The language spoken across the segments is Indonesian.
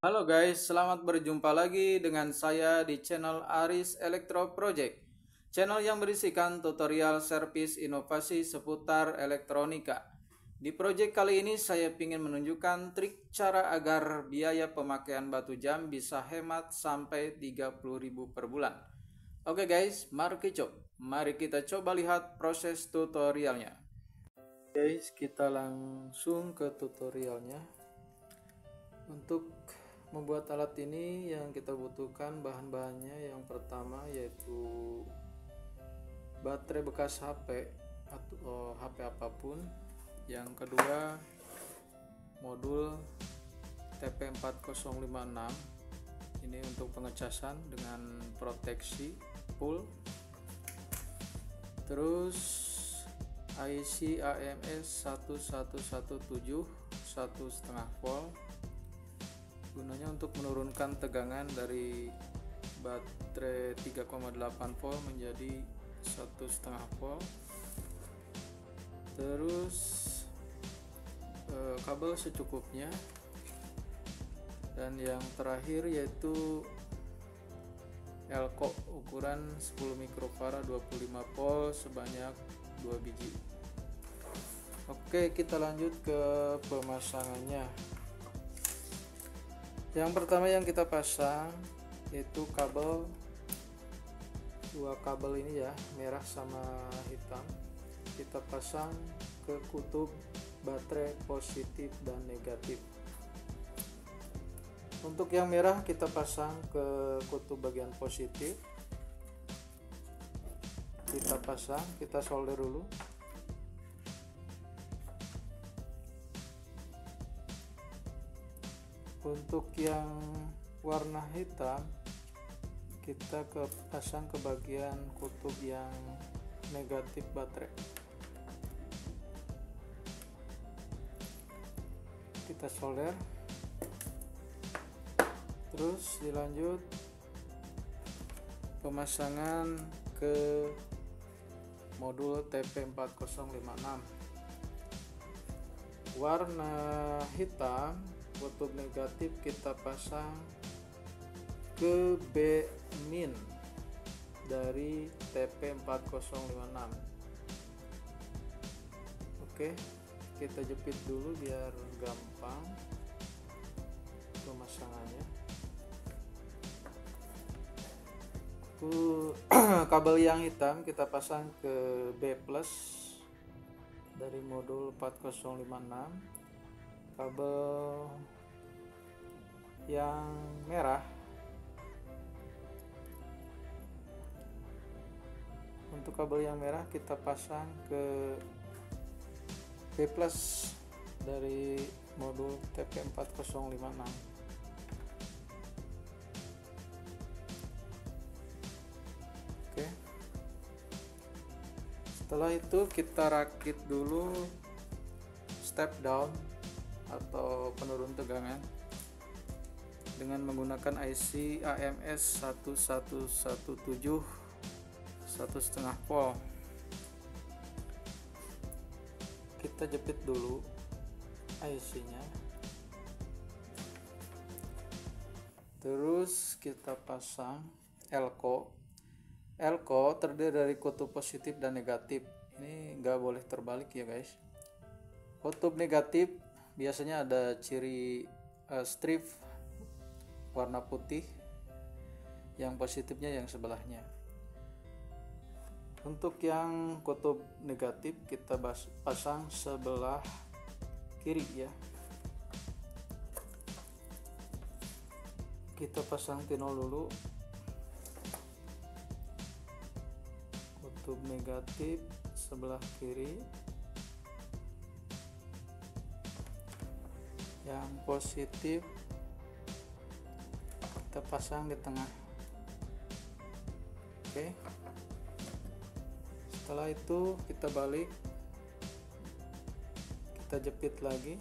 Halo guys, selamat berjumpa lagi dengan saya di channel Aris Electro Project. Channel yang berisikan tutorial servis inovasi seputar elektronika. Di project kali ini saya ingin menunjukkan trik cara agar biaya pemakaian batu jam bisa hemat sampai 30.000 per bulan. Oke guys, mari kita coba lihat proses tutorialnya. Guys, kita langsung ke tutorialnya. Untuk membuat alat ini yang kita butuhkan bahan-bahannya, yang pertama yaitu baterai bekas HP atau HP apapun. Yang kedua, modul TP4056, ini untuk pengecasan dengan proteksi full. Terus IC AMS 1117 1,5 volt, gunanya untuk menurunkan tegangan dari baterai 3,8 volt menjadi 1,5 volt. Terus kabel secukupnya, dan yang terakhir yaitu elko ukuran 10 mikrofarad 25 volt sebanyak 2 biji. Oke, kita lanjut ke pemasangannya. Yang pertama yang kita pasang yaitu dua kabel ini ya, merah sama hitam. Kita pasang ke kutub baterai positif dan negatif. Untuk yang merah kita pasang ke kutub bagian positif. Kita solder dulu. Untuk yang warna hitam kita pasang ke bagian kutub yang negatif baterai. Kita solder, terus dilanjut pemasangan ke modul TP4056. Warna hitam kutub negatif kita pasang ke B min dari TP4056. Oke, kita jepit dulu biar gampang pemasangannya. Kabel yang hitam kita pasang ke B plus dari modul 4056. Kabel yang merah kita pasang ke B plus dari modul TP4056. Oke, setelah itu kita rakit dulu step down atau penurun tegangan dengan menggunakan IC AMS 1117 1,5 volt. Kita jepit dulu IC-nya, terus kita pasang elko terdiri dari kutub positif dan negatif. Ini nggak boleh terbalik ya guys. Kutub negatif biasanya ada ciri strip warna putih, yang positifnya yang sebelahnya. Untuk yang kutub negatif kita pasang sebelah kiri ya. Kita pasang pinol dulu. Kutub negatif sebelah kiri, yang positif kita pasang di tengah. Oke, setelah itu kita balik, kita jepit lagi.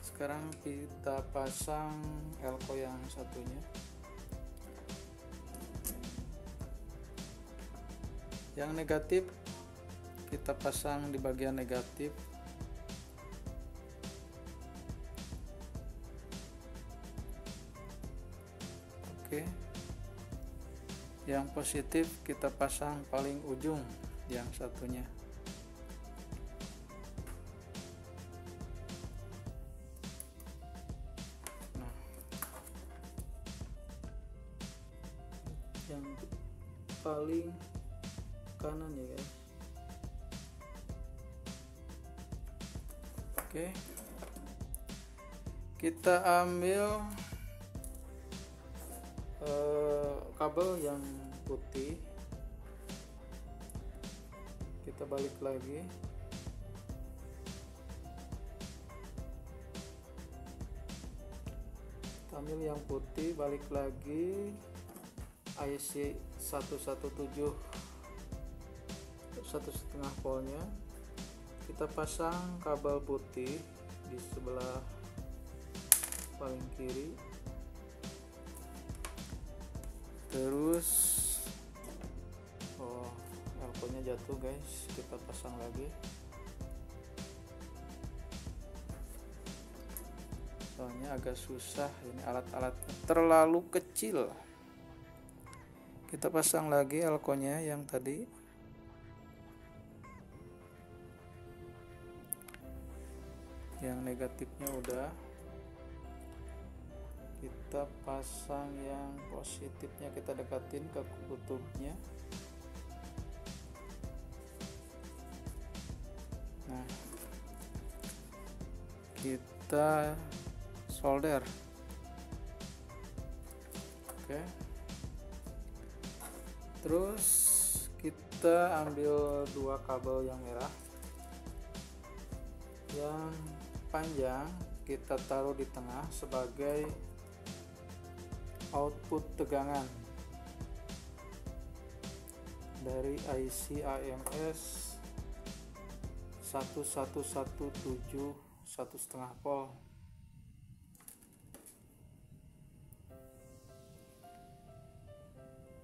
Sekarang kita pasang elko yang satunya. Yang negatif kita pasang di bagian negatif. Oke, yang positif kita pasang paling ujung, yang satunya. Nah, yang paling kanan ya guys. Oke, kita ambil kabel yang putih, kita balik lagi, kita ambil yang putih, balik lagi, IC 117 1,5 voltnya, kita pasang kabel putih di sebelah paling kiri. Terus elko-nya jatuh guys, kita pasang lagi. Soalnya agak susah, ini alat-alat terlalu kecil. Kita pasang lagi elko-nya yang tadi. Yang negatifnya udah. Kita pasang yang positifnya, kita dekatin ke kutubnya. Nah, kita solder. Oke, terus kita ambil dua kabel yang merah, yang panjang kita taruh di tengah sebagai output tegangan dari IC AMS 1117 1,5 volt.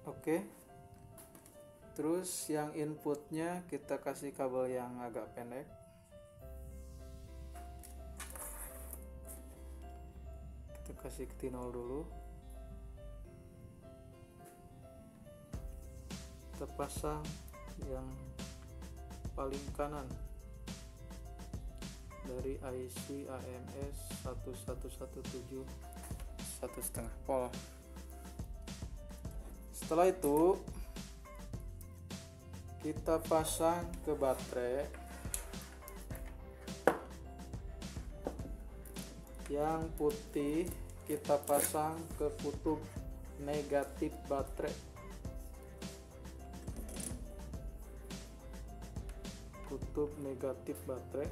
Oke, terus yang inputnya kita kasih kabel yang agak pendek. Kita kasih ke T0 dulu. Kita pasang yang paling kanan dari IC AMS 1117 1,5 volt. Setelah itu kita pasang ke baterai yang putih, kita pasang ke kutub negatif baterai. Kutub negatif baterai.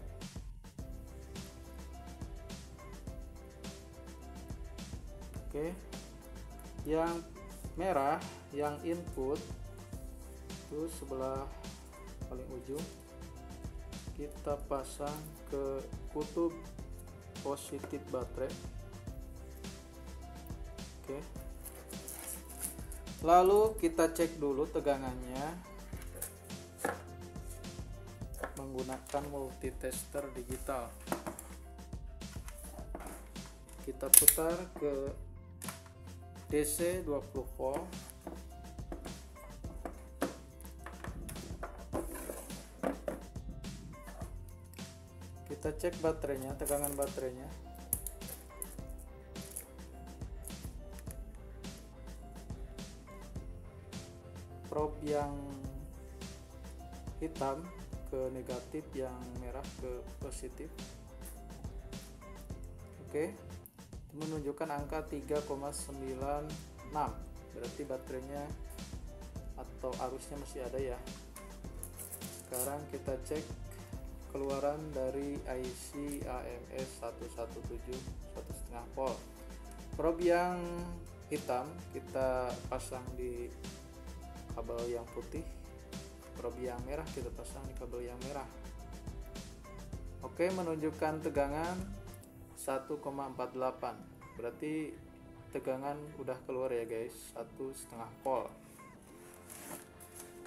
Oke, yang merah yang input itu sebelah paling ujung, kita pasang ke kutub positif baterai. Oke, lalu kita cek dulu tegangannya menggunakan multitester digital. Kita putar ke DC 20 volt. Kita cek baterainya, tegangan baterainya. Probe yang hitam ke negatif, yang merah ke positif. Oke, menunjukkan angka 3,96, berarti baterainya atau arusnya masih ada ya. Sekarang kita cek keluaran dari IC AMS 117 1,5 volt. Probe yang hitam kita pasang di kabel yang putih, probe yang merah kita pasang di kabel yang merah. Oke, menunjukkan tegangan 1,48, berarti tegangan udah keluar ya guys, 1,5 volt.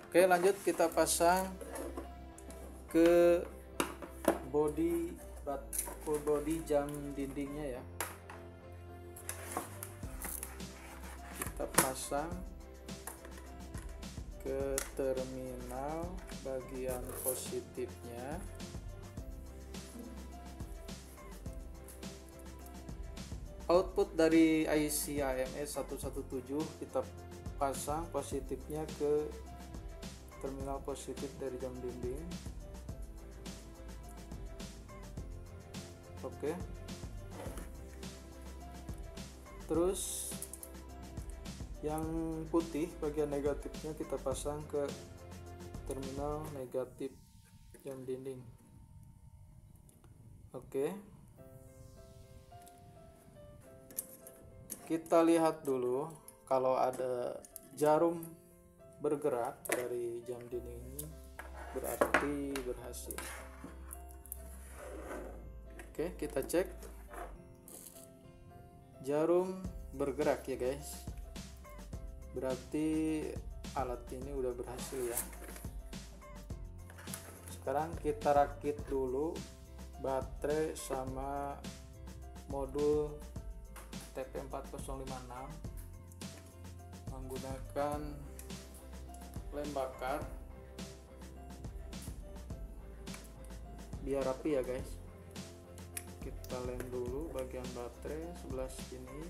Oke, lanjut kita pasang ke body jam dindingnya ya. Kita pasang ke terminal bagian positifnya. Output dari IC AMS 117 kita pasang positifnya ke terminal positif dari jam dinding. Oke. Terus yang putih bagian negatifnya kita pasang ke terminal negatif jam dinding. Oke. Kita lihat dulu kalau ada jarum bergerak dari jam dinding ini berarti berhasil. Oke, kita cek. Jarum bergerak ya guys. Berarti alat ini udah berhasil ya. Sekarang kita rakit dulu baterai sama modul TP4056 menggunakan lem bakar biar rapi ya guys. Kita lem dulu bagian baterai sebelah sini,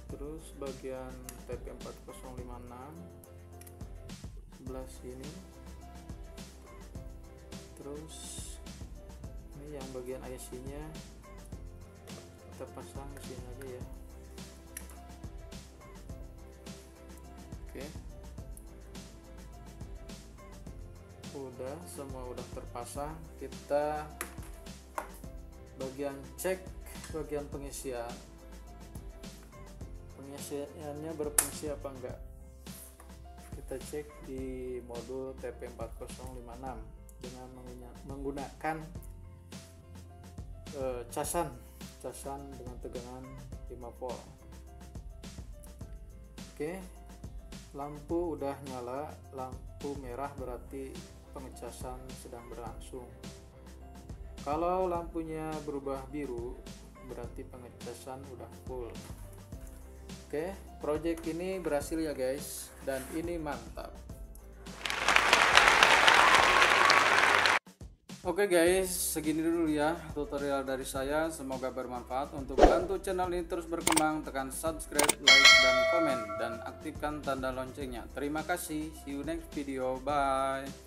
terus bagian TP4056 sebelah sini, terus ini yang bagian IC nya kita pasang di sini aja ya. Oke, udah, semua udah terpasang. Kita bagian cek bagian pengisiannya berfungsi apa enggak. Kita cek di modul TP4056 dengan menggunakan casan dengan tegangan 5 volt. Oke, lampu udah nyala, lampu merah berarti pengecasan sedang berlangsung. Kalau lampunya berubah biru berarti pengecasan udah full. Oke, project ini berhasil ya guys, dan ini mantap. Oke guys, segini dulu ya tutorial dari saya. Semoga bermanfaat. Untuk bantu channel ini terus berkembang, tekan subscribe, like, dan komen, dan aktifkan tanda loncengnya. Terima kasih. See you next video. Bye.